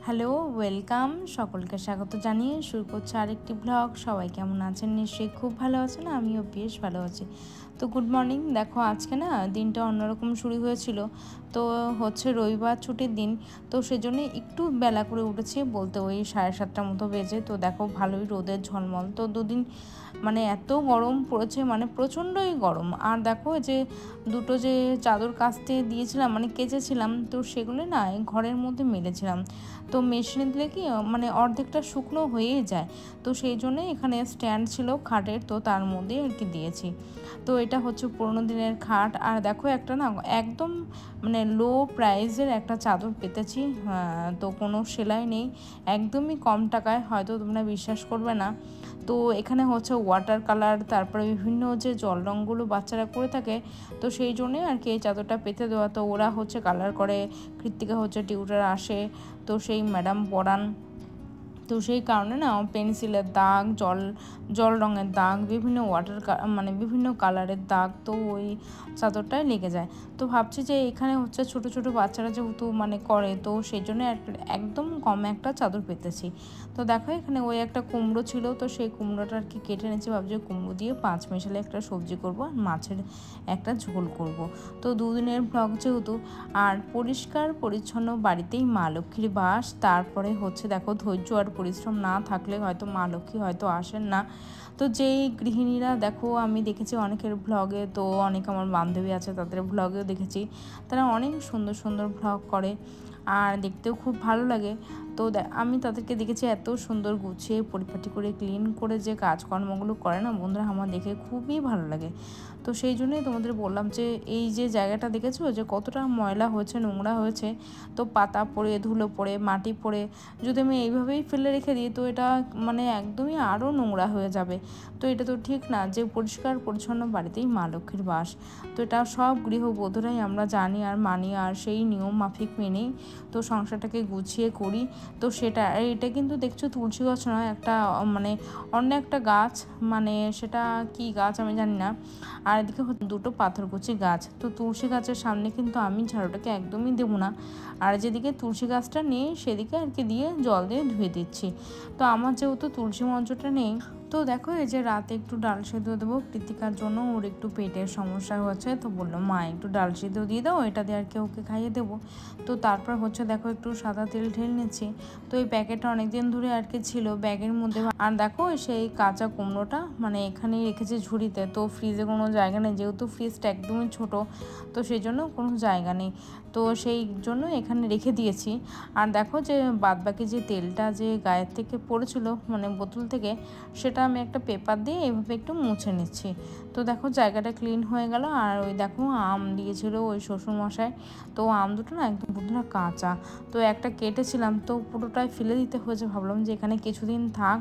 Hello, welcome. সকলকে স্বাগত জানিয়ে শুরু করছি আরেকটি ব্লগ। সবাই কেমন আছেন? নিশ্চয়ই খুব ভালো আছেন, আমিও বেশ ভালো আছি। তো গুড মর্নিং। দেখো আজকে না দিনটা অন্যরকম শুরু হয়েছিল। তো হচ্ছে রবিবার, ছুটির দিন। তো সেজন্য একটু বেলা করে উঠেছি, বলতে ওই 7:30টার মতো বেজে। তো দেখো ভালোই রোদের ঝলমল। তো দুদিন মানে এত গরম পড়েছে, মানে প্রচণ্ডই গরম। আর দেখো যে দুটো যে চাদর কাচতে দিয়েছিলাম, মানে কেচেছিলাম, তো সেগুলো না ঘরের মধ্যে মেলেছিলাম। তো মেশিনে দিলে কি মানে অর্ধেকটা শুকনো হয়েই যায়। তো সেই জন্য এখানে স্ট্যান্ড ছিল খাটের, তো তার মধ্যে আর কি দিয়েছি। তো এটা হচ্ছে পুরোনো দিনের খাট। আর দেখো একটা না একদম মানে লো প্রাইসের একটা চাদর পেতেছি। তো কোনো সেলাই নেই, একদমই কম টাকায়, হয়তো তোমরা বিশ্বাস করবে না। তো এখানে হচ্ছে ওয়াটার কালার, তারপরে বিভিন্ন যে জল রঙগুলো বাচ্চারা করে থাকে, তো সেই জন্যে আর কি এই চাদরটা পেতে দেওয়া। তো ওরা হচ্ছে কালার করে, কৃত্তিকা হচ্ছে টিউটার আসে, তো সেই ম্যাডাম পড়ান। তো সেই কারণে না পেন্সিলের দাগ, জল রঙের দাগ, বিভিন্ন মানে বিভিন্ন কালারের দাগ, তো ওই চাদরটায় লেগে যায়। তো ভাবছি যে এখানে হচ্ছে ছোট ছোট বাচ্চারা যেহেতু মানে করে, তো সেই জন্য একদম কম একটা চাদর পেতেছি। তো দেখো এখানে ওই একটা কুমড়ো ছিল, তো সেই কুমড়োটা আর কি কেটে নিয়েছি। ভাবছি কুমড়ো দিয়ে 5 মেশালে একটা সবজি করব, আর মাছের একটা ঝোল করব। তো দুদিনের ব্লগ যেহেতু, আর পরিষ্কার পরিচ্ছন্ন বাড়িতেই মা লক্ষ্মীর বাস। তারপরে হচ্ছে দেখো ধৈর্য আর পরিশ্রম না থাকলে হয়তো মা লক্ষ্মী হয়তো আসেন না। তো যেই গৃহিণীরা দেখো, আমি দেখেছি অনেকের ব্লগে, তো অনেক আমার বান্ধবী আছে তাদের ব্লগেও দেখেছি, তারা অনেক সুন্দর সুন্দর ব্লগ করে আর দেখতেও খুব ভালো লাগে। তো আমি তাদেরকে দেখেছি এত সুন্দর গুছিয়ে পরিপাটি করে ক্লিন করে যে কাজকর্মগুলো করে না বন্ধুরা, আমার দেখে খুবই ভালো লাগে। তো সেই জন্যই তোমাদের বললাম যে এই যে জায়গাটা দেখেছো যে কতটা ময়লা হয়েছে, নোংরা হয়েছে। তো পাতা পড়ে, ধুলো পড়ে, মাটি পড়ে যদি আমি এইভাবেই ফেলে রেখে দিই, তো এটা মানে একদমই আরও নোংরা হয়ে যাবে। তো এটা তো ঠিক না, যে পরিষ্কার পরিচ্ছন্ন বাড়িতেই মা লক্ষ্মীর বাস। তো এটা সব গৃহবধূরাই আমরা জানি আর মানি, আর সেই নিয়ম মাফিক মেনেই তো সংসারটাকে গুছিয়ে করি। তো এটা কিন্তু দেখছো তুলসী গাছ নয়, একটা মানে অন্য একটা গাছ, মানে সেটা কি গাছ আমি জানি না। আর এদিকে দুটো পাথরকুচি গাছ। তো তুলসী গাছের সামনে কিন্তু আমি ঝাড়ুটাকে একদমই দেবো না, আর যেদিকে তুলসী গাছটা নেই সেদিকে আর কি দিয়ে জল দিয়ে ধুয়ে দিচ্ছি। তো আমার যেহেতু তুলসী মঞ্চটা নেই, তো দেখো এই যে রাতে একটু ডাল সেদ্ধ দেবো কৃতিকার জন্য, ওর একটু পেটের সমস্যা হচ্ছে। তো বললো মা একটু ডাল সেদ্ধ দিয়ে দাও, এটা দিয়ে আর কি ওকে খাইয়ে দেবো। তো তারপর হচ্ছে দেখো একটু সাদা তেল ঢেলে নিচ্ছি। তো এই প্যাকেটটা অনেকদিন ধরে আর কি ছিল ব্যাগের মধ্যে। আর দেখো সেই কাঁচা কুমড়োটা মানে এখানেই রেখেছি ঝুড়িতে। তো ফ্রিজে কোনো জায়গা নেই, যেহেতু ফ্রিজটা একদমই ছোট, তো সেই জন্য কোনো জায়গা নেই। তো সেই জন্য এখানে রেখে দিয়েছি। আর দেখো যে বাদবাকি যে তেলটা যে গায়ের থেকে পড়েছিল মানে বোতল থেকে, সেটা আমি একটা পেপার দিয়ে এভাবে একটু মুছে নিচ্ছি। তো দেখো জায়গাটা ক্লিন হয়ে গেল। আর ওই দেখো আম দিয়েছিল ওই শ্বশুরমশাই, তো আম দুটো না একদম বন্ধুরা কাঁচা। তো একটা কেটেছিলাম, তো পুরোটাই ফেলে দিতে হয়েছে। ভাবলাম যে এখানে কিছুদিন থাক,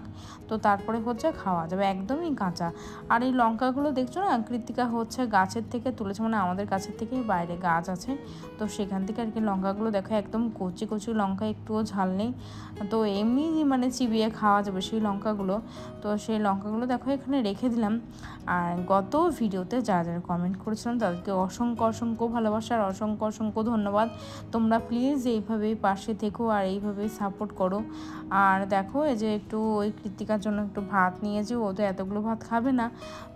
তো তারপরে হচ্ছে খাওয়া যাবে, একদমই কাঁচা। আর এই লঙ্কাগুলো দেখছো না, কৃত্তিকা হচ্ছে গাছের থেকে তুলেছে, মানে আমাদের গাছের থেকেই বাইরে গাছ আছে, তো সেখান থেকে আর কি লঙ্কাগুলো দেখো একদম কচি কচি লঙ্কা, একটুও ঝাল নেই। তো এমনি মানে চিবিয়ে খাওয়া যাবে সেই লঙ্কাগুলো। তো সেই লঙ্কাগুলো দেখো এখানে রেখে দিলাম। আর গত ভিডিওতে যারা যারা কমেন্ট করেছিলাম তাদেরকে অসংখ্য অসংখ্য ভালোবাসা আর অসংখ্য অসংখ্য ধন্যবাদ। তোমরা প্লিজ এইভাবেই পাশে থেকো আর এইভাবেই সাপোর্ট করো। আর দেখো এই যে একটু ওই কৃত্তিকার জন্য একটু ভাত নিয়েছি, ও তো এতগুলো ভাত খাবে না,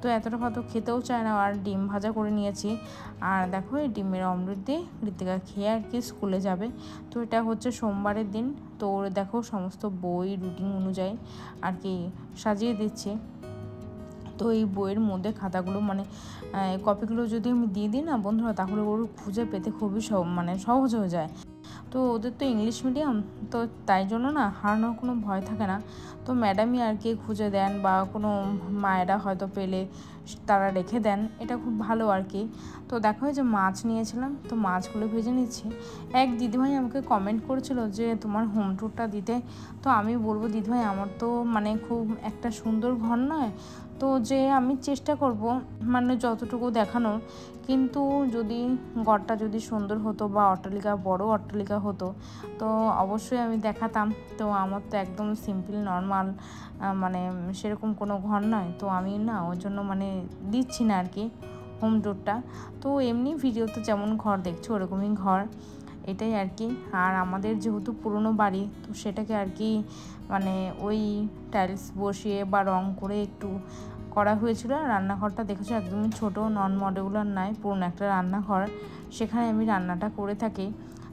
তো এতটা ভাতও খেতেও চায় না। আর ডিম ভাজা করে নিয়েছি। আর দেখো এই ডিমের অমলেট দিয়ে কৃত্তিকা খেয়ে আর কি স্কুলে যাবে। তো এটা হচ্ছে সোমবারের দিন। তো ওর দেখো সমস্ত বই রুটিন অনুযায়ী আর কি সাজিয়ে দিচ্ছি। তো এই বইয়ের মধ্যে খাতাগুলো মানে কপিগুলো যদি আমি দিয়ে দিই না বন্ধুরা, তাহলে ওর খুঁজে পেতে খুবই মানে সহজ হয়ে যায়। তো ওদের তো ইংলিশ মিডিয়াম, তো তাই জন্য না হারানোর কোনো ভয় থাকে না। তো ম্যাডামই আর কি খুঁজে দেন, বা কোনো মায়েরা হয়তো পেলে তারা রেখে দেন, এটা খুব ভালো আর কি। তো দেখো যে মাছ নিয়েছিলাম, তো মাছগুলো ভেজে নিচ্ছি। এক দিদিভাই আমাকে কমেন্ট করেছিল যে তোমার হোম ট্যুরটা দিতে। তো আমি বলবো দিদিভাই, আমার তো মানে খুব একটা সুন্দর ঘর নয়, তো যে আমি চেষ্টা করব মানে যতটুকু দেখানোর। কিন্তু যদি ঘরটা যদি সুন্দর হতো বা অট্টালিকা বড় অট্টালিকা হতো, তো অবশ্যই আমি দেখাতাম। তো আমার তো একদম সিম্পল নর্মাল মানে সেরকম কোনো ঘর নয়, তো আমি না ওর জন্য মানে দিচ্ছি না আর কি হোম ট্যুরটা। তো এমনি ভিডিওতে যেমন ঘর দেখছো ওরকমই ঘর। এটাই আর কি। আর আমাদের যেহেতু পুরনো বাড়ি, তো সেটাকে আর কি মানে ওই টাইলস বসিয়ে বা রং করে একটু করা হয়েছিল। আর রান্নাঘরটা দেখেছো একদমই ছোট, নন মডিউলার নয়, পুরনো একটা রান্নাঘর, সেখানে আমি রান্নাটা করে থাকি।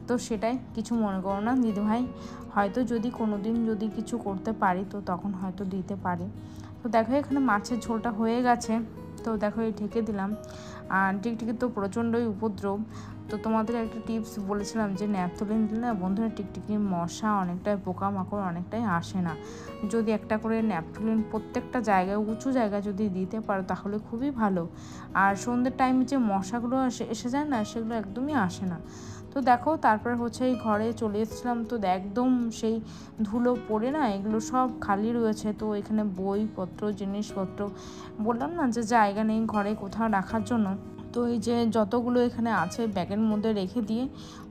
তো সেটাই, কিছু মনে করো না দিদিভাই, হয়তো যদি কোনো দিন যদি কিছু করতে পারি তো তখন হয়তো দিতে পারি। তো দেখো এখানে মাছের ঝোলটা হয়ে গেছে, তো দেখো এই ঢেকে দিলাম। আর টিকটিকির তো প্রচণ্ডই উপদ্রব। তো তোমাদের একটা টিপস বলেছিলাম যে ন্যাপথলিন দিলে না বন্ধুরা টিকটিকির মশা অনেকটাই, পোকামাকড় অনেকটাই আসে না। যদি একটা করে ন্যাপথলিন প্রত্যেকটা জায়গায়, উঁচু জায়গায় যদি দিতে পারো তাহলে খুবই ভালো। আর সন্ধ্যের টাইমে যে মশাগুলো এসে যায় না, সেগুলো একদমই আসে না। তো দেখো তারপর হচ্ছে এই ঘরে চলে এসেছিলাম, তো একদম সেই ধুলো পড়ে না এগুলো সব খালি রয়েছে। তো এখানে বইপত্র, জিনিসপত্র, বললাম না যে জায়গা নেই ঘরে কোথাও রাখার জন্য। তো এই যে যতগুলো এখানে আছে ব্যাগের মধ্যে রেখে দিয়ে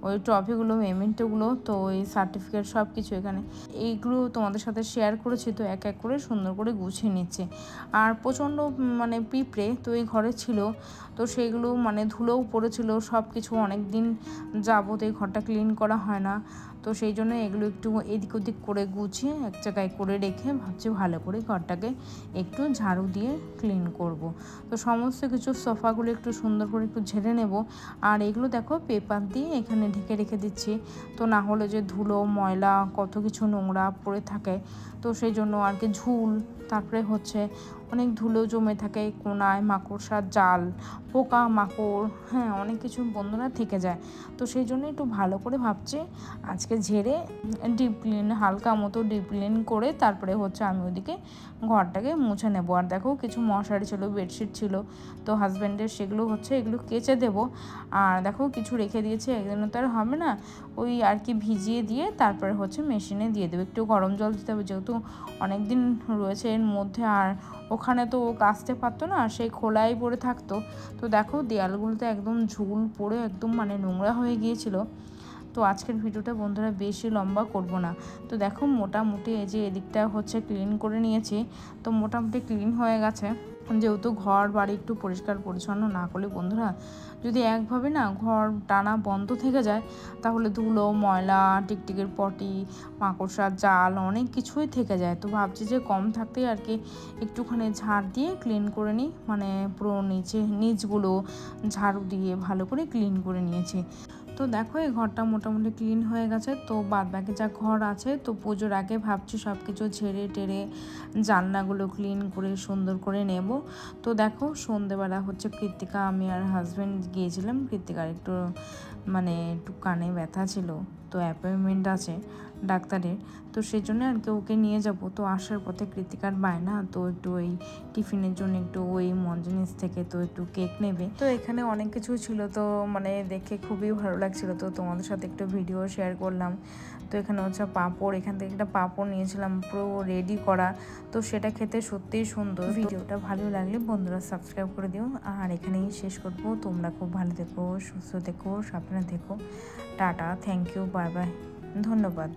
ওই ট্রফিগুলো, মেমেন্টোগুলো, তো ওই সার্টিফিকেট সব কিছু এখানে, এইগুলো তোমাদের সাথে শেয়ার করেছি। তো এক এক করে সুন্দর করে গুছিয়ে নিচ্ছে। আর প্রচণ্ড মানে পিঁপড়ে তো এই ঘরে ছিল, তো সেইগুলো মানে ধুলোও পড়েছিল সব কিছু, অনেক দিন যাবত এই ঘরটা ক্লিন করা হয় না। তো সেই জন্য এগুলো একটু এদিক ওদিক করে গুছিয়ে এক জায়গায় করে রেখে ভাবছি ভালো করে ঘরটাকে একটু ঝাড়ু দিয়ে ক্লিন করব। তো সমস্ত কিছু সোফাগুলো একটু সুন্দর করে একটু ঝেড়ে নেব। আর এগুলো দেখো পেপার দিয়ে এখানে ঢেকে রেখে দিচ্ছি, তো না হলে যে ধুলো ময়লা কত কিছু নোংরা পড়ে থাকে, তো সেই জন্য আর কি ঝুল, তারপরে হচ্ছে অনেক ধুলো জমে থাকে কোনায়, মাকড়সার জাল, পোকা মাকড়, হ্যাঁ অনেক কিছু বন্ধুরা থেকে যায়। তো সেই জন্য একটু ভালো করে ভাবছি আজকে ঝেড়ে ডিপ ক্লিন, হালকা মতো ডিপ ক্লিন করে তারপরে হচ্ছে আমি ওদিকে ঘরটাকে মুছে নেবো। আর দেখো কিছু মশারি ছিল, বেডশিট ছিল, তো হাজব্যান্ডের সেগুলো হচ্ছে এগুলো কেচে দেবো। আর দেখো কিছু রেখে দিয়েছে, একদিনও তো আর হবে না, ওই আর কি ভিজিয়ে দিয়ে তারপরে হচ্ছে মেশিনে দিয়ে দেবো। একটু গরম জল দিতে হবে যেহেতু অনেক দিন রয়েছে এর মধ্যে। আর ওখানে তো ও কাচতে পারতো না, সেই খোলাই পড়ে থাকতো। তো দেখো দেয়ালগুলোতে একদম ঝুল পড়ে একদম মানে নোংরা হয়ে গিয়েছিল। তো আজকের ভিডিওটা বন্ধুরা বেশি লম্বা করব না। তো দেখো মোটামুটি এই যে এদিকটা হচ্ছে ক্লিন করে নিয়েছি, তো মোটামুটি ক্লিন হয়ে গেছে। যেহেতু ঘর বাড়ি একটু পরিষ্কার পরিচ্ছন্ন না করলে বন্ধুরা, যদি একভাবে না ঘর টানা বন্ধ থেকে যায় তাহলে ধুলো ময়লা, টিকটিকির পটি, মাকড়সার জাল অনেক কিছুই থেকে যায়। তো ভাবছি যে কম থাকতেই আর কি একটুখানি ঝাড় দিয়ে ক্লিন করে নিই, মানে পুরো নিচগুলো ঝাড়ু দিয়ে ভালো করে ক্লিন করে নিয়েছি। তো দেখো এই ঘরটা মোটামুটি ক্লিন হয়ে গেছে। তো বাদ বাকি যা ঘর আছে, তো পুজোর আগে ভাবছি সব কিছু ঝেড়ে টেরে জানলাগুলো ক্লিন করে সুন্দর করে নেব। তো দেখো সন্ধেবেলা হচ্ছে কৃত্তিকা, আমি আর হাজব্যান্ড গিয়েছিলাম। কৃত্তিকার একটু মানে একটু কানে ব্যথা ছিল, তো অ্যাপয়েন্টমেন্ট আছে ডাক্তারের, তো সেই জন্য আর কি ওকে নিয়ে যাব। তো আসার পথে কৃত্তিকার বায়না, তো একটু ওই টিফিনের জন্য একটু ওই মঞ্জনিস থেকে তো একটু কেক নেবে। তো এখানে অনেক কিছু ছিল, তো মানে দেখে খুবই ভালো লাগছিল, তো তোমাদের সাথে একটু ভিডিও শেয়ার করলাম। তো এখানে হচ্ছে পাঁপড়, এখান থেকে একটা পাঁপড় নিয়েছিলাম পুরো রেডি করা, তো সেটা খেতে সত্যিই সুন্দর। ভিডিওটা ভালো লাগলে বন্ধুরা সাবস্ক্রাইব করে দিও। আর এখানেই শেষ করব। তোমরা খুব ভালো থেকো, সুস্থ থেকো, সাবধানে থেকো। Tata, thank you, bye bye, ধন্যবাদ।